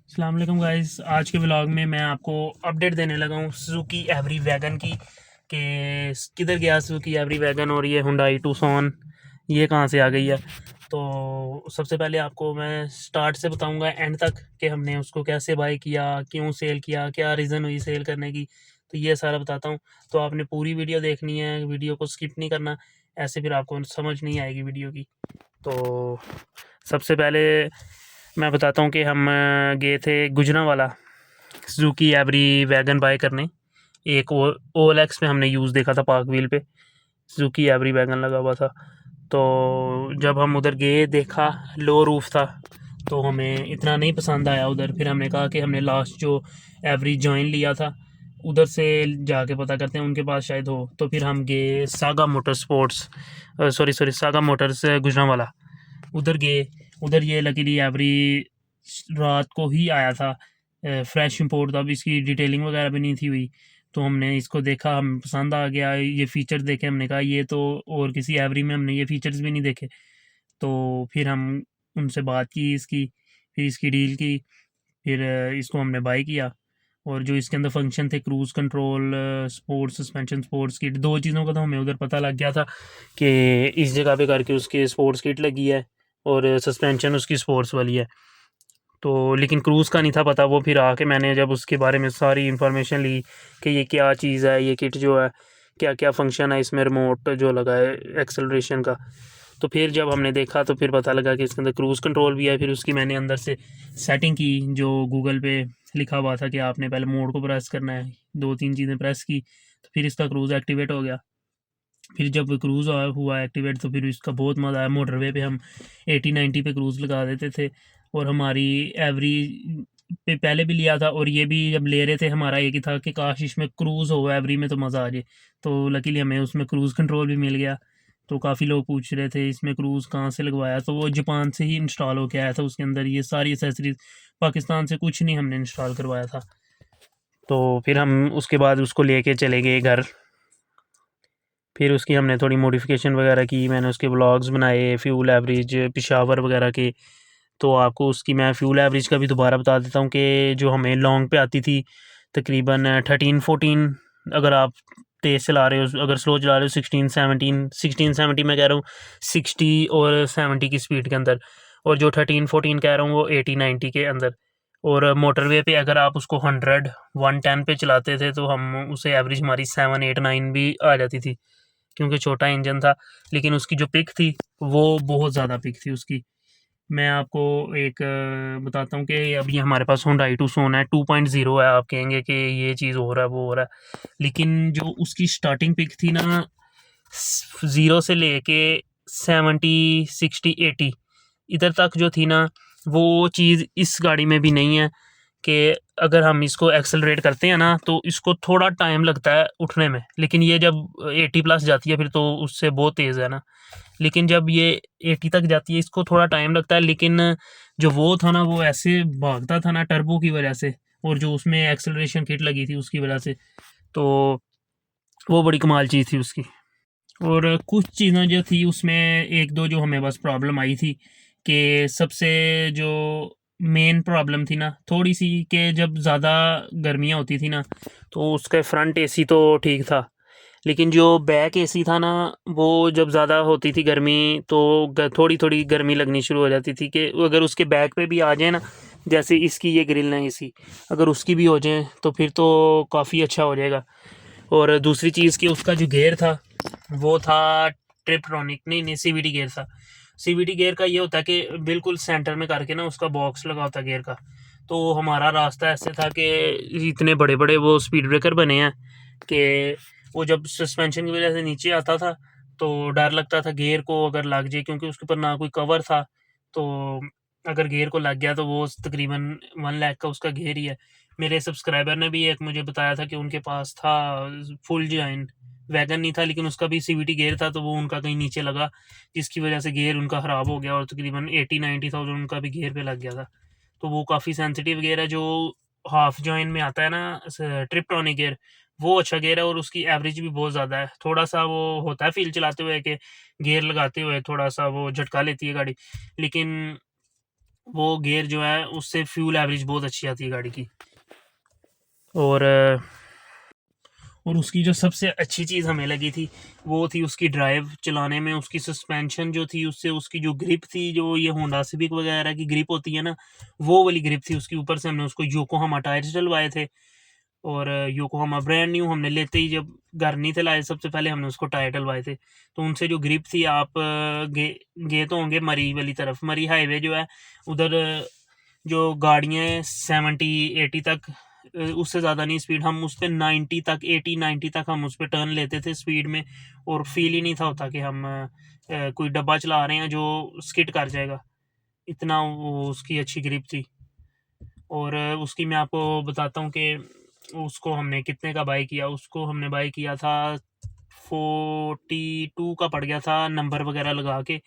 अस्सलाम वालेकुम गाइस। आज के व्लॉग में मैं आपको अपडेट देने लगा हूँ सुजुकी एवरी वैगन की कि किधर गया सुजुकी एवरी वैगन और ये हुंडई टूसॉन ये कहाँ से आ गई है। तो सबसे पहले आपको मैं स्टार्ट से बताऊंगा एंड तक कि हमने उसको कैसे बाय किया, क्यों सेल किया, क्या रीज़न हुई सेल करने की, तो ये सारा बताता हूँ। तो आपने पूरी वीडियो देखनी है, वीडियो को स्किप नहीं करना, ऐसे फिर आपको समझ नहीं आएगी वीडियो की। तो सबसे पहले मैं बताता हूँ कि हम गए थे Gujranwala Suzuki Every wagon buy करने। एक OLX में हमने यूज़ देखा था, पार्क व्हील पे सुजुकी एवरी वैगन लगा हुआ था। तो जब हम उधर गए देखा लो रूफ था, तो हमें इतना नहीं पसंद आया उधर। फिर हमने कहा कि हमने लास्ट जो एवरी जॉइन लिया था उधर से जाके पता करते हैं, उनके पास शायद हो। तो फिर हम गए saga motor sports, sorry saga Motors Gujranwala, उधर गए। उधर ये लकीली एवरी रात को ही आया था, फ्रेश इंपोर्ट था, अभी इसकी डिटेलिंग वगैरह भी नहीं थी हुई। तो हमने इसको देखा, हमें पसंद आ गया, ये फ़ीचर्स देखे, हमने कहा ये तो और किसी एवरी में हमने ये फ़ीचर्स भी नहीं देखे। तो फिर हम उनसे बात की इसकी, फिर इसकी डील की, फिर इसको हमने बाय किया। और जो इसके अंदर फंक्शन थे cruise control, sports suspension, sports kit, 2 चीज़ों का तो हमें उधर पता लग गया था कि इस जगह पे करके उसकी स्पोर्ट्स किट लगी है और सस्पेंशन उसकी स्पोर्ट्स वाली है। तो लेकिन क्रूज़ का नहीं था पता। वो फिर आके मैंने जब उसके बारे में सारी इन्फॉर्मेशन ली कि ये क्या चीज़ है, ये किट जो है, क्या-क्या फ़ंक्शन है इसमें, रिमोट जो लगा है एक्सेलरेशन का। तो फिर जब हमने देखा तो फिर पता लगा कि इसके अंदर क्रूज़ कंट्रोल भी है। फिर उसकी मैंने अंदर से सेटिंग की, जो गूगल पे लिखा हुआ था कि आपने पहले मोड को प्रेस करना है, 2-3 चीज़ें प्रेस की तो फिर इसका क्रूज़ एक्टिवेट हो गया। फिर जब क्रूज़ हुआ एक्टिवेट तो फिर इसका बहुत मज़ा आया। मोटरवे पे हम 80-90 पे क्रूज़ लगा देते थे, और हमारी एवरी पे पहले भी लिया था, और ये भी जब ले रहे थे हमारा एक ही था कि काश इसमें क्रूज़ हो एवरी में तो मज़ा आ जाए। तो लकीली हमें उसमें क्रूज़ कंट्रोल भी मिल गया। तो काफ़ी लोग पूछ रहे थे इसमें क्रूज़ कहाँ से लगवाया, तो वो जापान से ही इंस्टॉल होके आया था। उसके अंदर ये सारी एक्सेसरीज़, पाकिस्तान से कुछ नहीं हमने इंस्टॉल करवाया था। तो फिर हम उसके बाद उसको लेके चले गए घर। फिर उसकी हमने थोड़ी मॉडिफ़िकेशन वगैरह की, मैंने उसके व्लॉग्स बनाए, फ्यूल एवरेज पेशावर वगैरह के। तो आपको उसकी मैं फ्यूल एवरेज का भी दोबारा बता देता हूँ कि जो हमें लॉन्ग पे आती थी तकरीबन 13-14, अगर आप तेज़ चला रहे हो, अगर स्लो चला रहे हो 16-17 मैं कह रहा हूँ, 60 और 70 की स्पीड के अंदर, और जो 13-14 कह रहा हूँ वो 80-90 के अंदर। और मोटरवे पे अगर आप उसको 100-110 पे चलाते थे तो हम उसे एवरेज हमारी 7-8-9 भी आ जाती थी, क्योंकि छोटा इंजन था। लेकिन उसकी जो पिक थी वो बहुत ज़्यादा पिक थी उसकी। मैं आपको एक बताता हूँ कि अभी हमारे पास हुंडई टूसॉन है, 2.0 है। आप कहेंगे कि ये चीज़ हो रहा है, वो हो रहा है, लेकिन जो उसकी स्टार्टिंग पिक थी ना, 0 से लेके 70-60-80 इधर तक जो थी ना, वो चीज़ इस गाड़ी में भी नहीं है। कि अगर हम इसको एक्सेलरेट करते हैं ना तो इसको थोड़ा टाइम लगता है उठने में, लेकिन ये जब 80 प्लस जाती है फिर तो उससे बहुत तेज़ है ना। लेकिन जब ये 80 तक जाती है इसको थोड़ा टाइम लगता है, लेकिन जो वो था ना वो ऐसे भागता था ना टर्बो की वजह से, और जो उसमें एक्सेलरेशन किट लगी थी उसकी वजह से। तो वो बड़ी कमाल चीज़ थी उसकी। और कुछ चीज़ें जो थी उसमें, एक दो जो हमें बस प्रॉब्लम आई थी, कि सबसे जो मेन प्रॉब्लम थी ना थोड़ी सी, कि जब ज़्यादा गर्मियाँ होती थी ना तो उसका फ्रंट एसी तो ठीक था, लेकिन जो बैक एसी था ना वो जब ज़्यादा होती थी गर्मी तो थोड़ी थोड़ी गर्मी लगनी शुरू हो जाती थी। कि अगर उसके बैक पे भी आ जाए ना, जैसे इसकी ये ग्रिल है एसी, अगर उसकी भी हो जाए तो फिर तो काफ़ी अच्छा हो जाएगा। और दूसरी चीज़ कि उसका जो गियर था वो था ट्रिपट्रॉनिक, नहीं सीवीटी गियर था। सीवीटी गियर का ये होता है कि बिल्कुल सेंटर में करके ना उसका बॉक्स लगा होता है गियर का। तो हमारा रास्ता ऐसे था कि इतने बड़े बड़े वो स्पीड ब्रेकर बने हैं कि वो जब सस्पेंशन की वजह से नीचे आता था तो डर लगता था गियर को अगर लग जाए, क्योंकि उसके ऊपर ना कोई कवर था। तो अगर गियर को लग गया तो वो तकरीबन 1 लाख का उसका गियर ही है। मेरे सब्सक्राइबर ने भी एक मुझे बताया था कि उनके पास था फुल जॉइंट वैगन, नहीं था लेकिन उसका भी सीवीटी गियर था, तो वो उनका कहीं नीचे लगा जिसकी वजह से गियर उनका ख़राब हो गया, और तकरीबन 80-90,000 उनका भी गियर पे लग गया था। तो वो काफ़ी सेंसिटिव गियर है, जो हाफ जॉइन में आता है ना ट्रिपटॉनिक गियर, वो अच्छा गियर है, और उसकी एवरेज भी बहुत ज़्यादा है। थोड़ा सा वो होता है फील चलाते हुए कि गियर लगाते हुए थोड़ा सा वो झटका लेती है गाड़ी, लेकिन वो गियर जो है उससे फ्यूल एवरेज बहुत अच्छी आती है गाड़ी की। और उसकी जो सबसे अच्छी चीज़ हमें लगी थी वो थी उसकी ड्राइव चलाने में, उसकी सस्पेंशन जो थी, उससे उसकी जो ग्रिप थी, जो ये होंडा सिविक वगैरह की ग्रिप होती है ना, वो वाली ग्रिप थी उसकी। ऊपर से हमने उसको योकोहामा टायर्स डलवाए थे, और योकोहामा ब्रांड न्यू, हमने लेते ही जब घर नहीं थे लाए सबसे पहले हमने उसको टायर डलवाए थे। तो उनसे जो ग्रिप थी, आप गए तो होंगे मरी वाली तरफ, मरी हाईवे जो है उधर, जो गाड़ियाँ 70-80 तक, उससे ज़्यादा नहीं स्पीड, हम उस पर 90 तक, 80-90 तक हम उस पर टर्न लेते थे स्पीड में, और फील ही नहीं था होता कि हम कोई डब्बा चला रहे हैं जो स्किड कर जाएगा, इतना वो उसकी अच्छी ग्रिप थी। और उसकी मैं आपको बताता हूँ कि उसको हमने कितने का बाई किया। उसको हमने बाई किया था 42 का पड़ गया था नंबर वगैरह लगा के,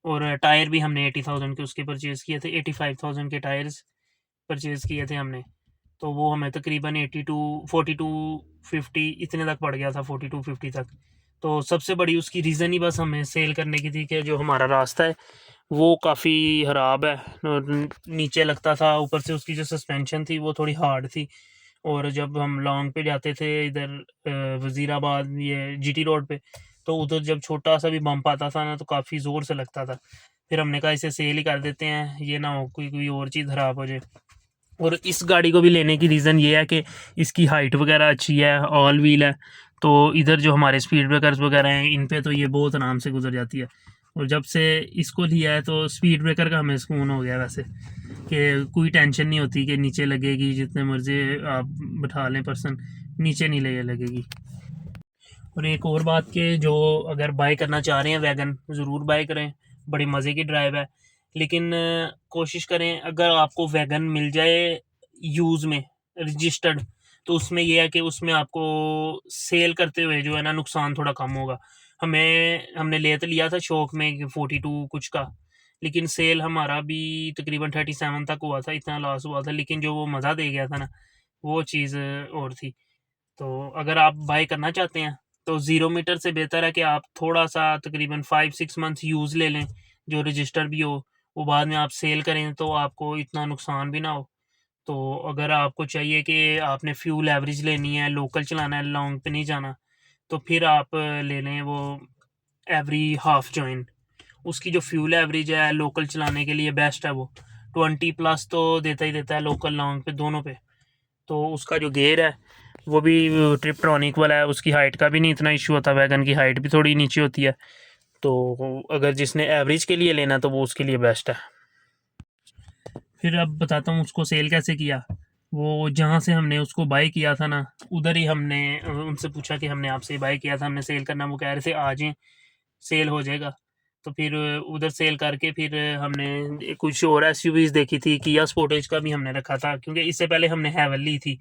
और टायर भी हमने 80,000 के उसके परचेज़ किए थे, 85,000 के टायर्स परचेज़ किए थे हमने। तो वो हमें तकरीबन 82, 42, 50 इतने तक पड़ गया था, 42-50 तक। तो सबसे बड़ी उसकी रीज़न ही बस हमें सेल करने की थी कि जो हमारा रास्ता है वो काफ़ी ख़राब है और नीचे लगता था, ऊपर से उसकी जो सस्पेंशन थी वो थोड़ी हार्ड थी। और जब हम लॉन्ग पे जाते थे इधर वज़ीराबाद, ये जीटी रोड पे, तो उधर जब छोटा सा भी बम्प आता था ना तो काफ़ी ज़ोर से लगता था। फिर हमने कहा इसे सेल ही कर देते हैं, ये ना हो कोई कोई और चीज़ ख़राब हो जाए। और इस गाड़ी को भी लेने की रीज़न ये है कि इसकी हाइट वगैरह अच्छी है, ऑल व्हील है, तो इधर जो हमारे स्पीड ब्रेकर्स वगैरह हैं इन पे तो ये बहुत आराम से गुजर जाती है। और जब से इसको लिया है तो स्पीड ब्रेकर का हमें सुकून हो गया वैसे, कि कोई टेंशन नहीं होती कि नीचे लगेगी, जितने मर्जी आप बैठा लें पर्सन, नीचे नहीं लगेगी। और एक और बात कि जो अगर बाय करना चाह रहे हैं वैगन, ज़रूर बाय करें, बड़ी मज़े की ड्राइव है। लेकिन कोशिश करें अगर आपको वैगन मिल जाए यूज़ में, रजिस्टर्ड, तो उसमें ये है कि उसमें आपको सेल करते हुए जो है ना नुकसान थोड़ा कम होगा। हमने ले तो लिया था शौक में 42 कुछ का, लेकिन सेल हमारा भी तकरीबन 37 तक हुआ था, इतना लॉस हुआ था। लेकिन जो वो मज़ा दे गया था ना, वो चीज़ और थी। तो अगर आप बाय करना चाहते हैं तो 0 मीटर से बेहतर है कि आप थोड़ा-सा तकरीबन 5-6 मंथ्स यूज़ ले लें, जो रजिस्टर भी हो, वो बाद में आप सेल करें तो आपको इतना नुकसान भी ना हो। तो अगर आपको चाहिए कि आपने फ्यूल एवरेज लेनी है, लोकल चलाना है, लॉन्ग पे नहीं जाना, तो फिर आप ले लें वो एवरी हाफ जॉइन। उसकी जो फ्यूल एवरेज है लोकल चलाने के लिए बेस्ट है वो, 20 प्लस तो देता ही देता है लोकल लॉन्ग पे दोनों पे। तो उसका जो गेयर है वो भी ट्रिपट्रॉनिक वाला है, उसकी हाइट का भी नहीं इतना इशू होता, वैगन की हाइट भी थोड़ी नीचे होती है। तो अगर जिसने एवरेज के लिए लेना तो वो उसके लिए बेस्ट है। फिर अब बताता हूँ उसको सेल कैसे किया। वो जहाँ से हमने उसको बाय किया था ना, उधर ही हमने उनसे पूछा कि हमने आपसे बाय किया था, हमने सेल करना, वो कह रहे थे आ जाएँ, सेल हो जाएगा। तो फिर उधर सेल करके फिर हमने कुछ और एसयूवीज़ देखी थी, किया स्पोर्टेज का भी हमने रखा था, क्योंकि इससे पहले हमने हैवल ली थी।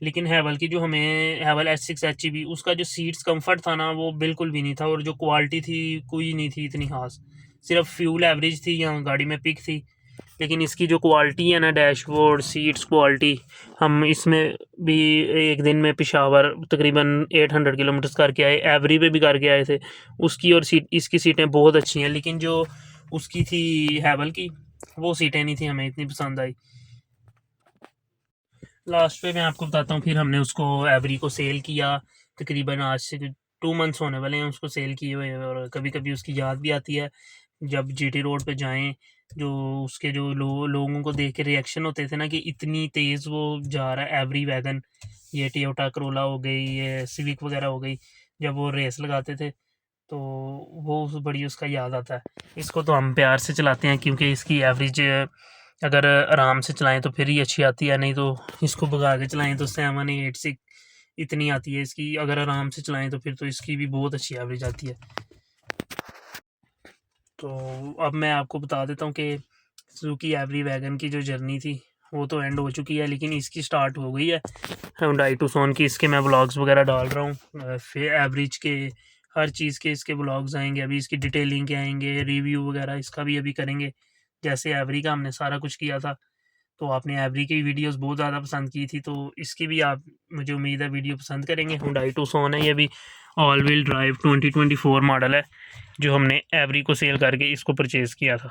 लेकिन हैवल की जो हमें हैवल S6 HEV, उसका जो सीट्स कंफर्ट था ना वो बिल्कुल भी नहीं था, और जो क्वालिटी थी कोई नहीं थी इतनी खास, सिर्फ फ्यूल एवरेज थी या गाड़ी में पिक थी। लेकिन इसकी जो क्वालिटी है ना, डैशबोर्ड, सीट्स क्वालिटी, हम इसमें भी एक दिन में पेशावर तकरीबन 800 किलोमीटर करके आए, एवरी पे भी करके आए थे उसकी, और सीट इसकी सीटें बहुत अच्छी हैं। लेकिन जो उसकी थी हैवल की, वो सीटें नहीं थी हमें इतनी पसंद आई। लास्ट पे मैं आपको बताता हूँ, फिर हमने उसको एवरी को सेल किया, तकरीबन आज से 2 मंथ्स होने वाले हैं उसको सेल किए हुए। और कभी कभी उसकी याद भी आती है जब जीटी रोड पे जाएं, जो उसके जो लोगों को देख के रिएक्शन होते थे ना कि इतनी तेज़ वो जा रहा है एवरी वैगन, ये टोयोटा करोला हो गई, ये सिविक वगैरह हो गई, जब वो रेस लगाते थे तो वो बड़ी उसका याद आता है। इसको तो हम प्यार से चलाते हैं क्योंकि इसकी एवरेज अगर आराम से चलाएं तो फिर ही अच्छी आती है, नहीं तो इसको भगा के चलाएं तो 7-8 इतनी आती है इसकी, अगर आराम से चलाएं तो फिर तो इसकी भी बहुत अच्छी एवरेज आती है। तो अब मैं आपको बता देता हूँ कि सुजुकी एवरी वैगन की जो जर्नी थी वो तो एंड हो चुकी है, लेकिन इसकी स्टार्ट हो गई है हुंडई टूसॉन की। इसके मैं व्लॉग्स वगैरह डाल रहा हूँ, फिर एवरेज के हर चीज़ के इसके व्लॉग्स आएंगे, अभी इसकी डिटेलिंग के आएंगे, रिव्यू वगैरह इसका भी अभी करेंगे। जैसे एवरी का हमने सारा कुछ किया था, तो आपने एवरी की वीडियोस बहुत ज़्यादा पसंद की थी, तो इसकी भी आप, मुझे उम्मीद है, वीडियो पसंद करेंगे। हुंडई टूसॉन है ये भी, ऑल व्हील ड्राइव 2024 मॉडल है, जो हमने एवरी को सेल करके इसको परचेज़ किया था।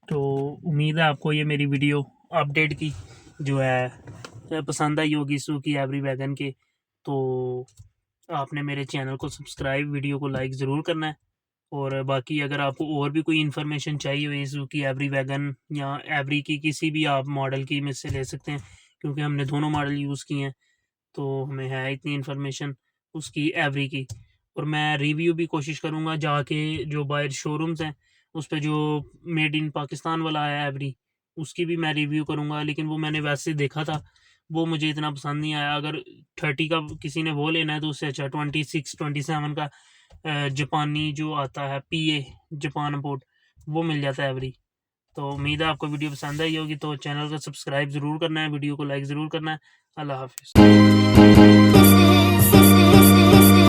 तो उम्मीद है आपको ये मेरी वीडियो अपडेट की जो है पसंद आई होगी सुजुकी एवरी वैगन के। तो आपने मेरे चैनल को सब्सक्राइब, वीडियो को लाइक ज़रूर करना है। और बाकी अगर आपको और भी कोई इन्फॉर्मेशन चाहिए हुई सुजुकी एवरी वैगन या एवरी की किसी भी आप मॉडल की मुझसे ले सकते हैं, क्योंकि हमने दोनों मॉडल यूज़ किए हैं। तो हमें है इतनी इन्फॉर्मेशन उसकी एवरी की। और मैं रिव्यू भी कोशिश करूँगा जाके जो बाहर शोरूम्स हैं उस पे जो मेड इन पाकिस्तान वाला है एवरी, उसकी भी मैं रिव्यू करूँगा। लेकिन वो मैंने वैसे देखा था, वो मुझे इतना पसंद नहीं आया। अगर 30 का किसी ने वो लेना है तो उससे अच्छा 26 27 का जापानी जो आता है पीए जापान अम्पोर्ट, वो मिल जाता है एवरी। तो उम्मीद है आपको वीडियो पसंद आई होगी। तो चैनल को सब्सक्राइब ज़रूर करना है, वीडियो को लाइक ज़रूर करना है। अल्लाह हाफ़िज़।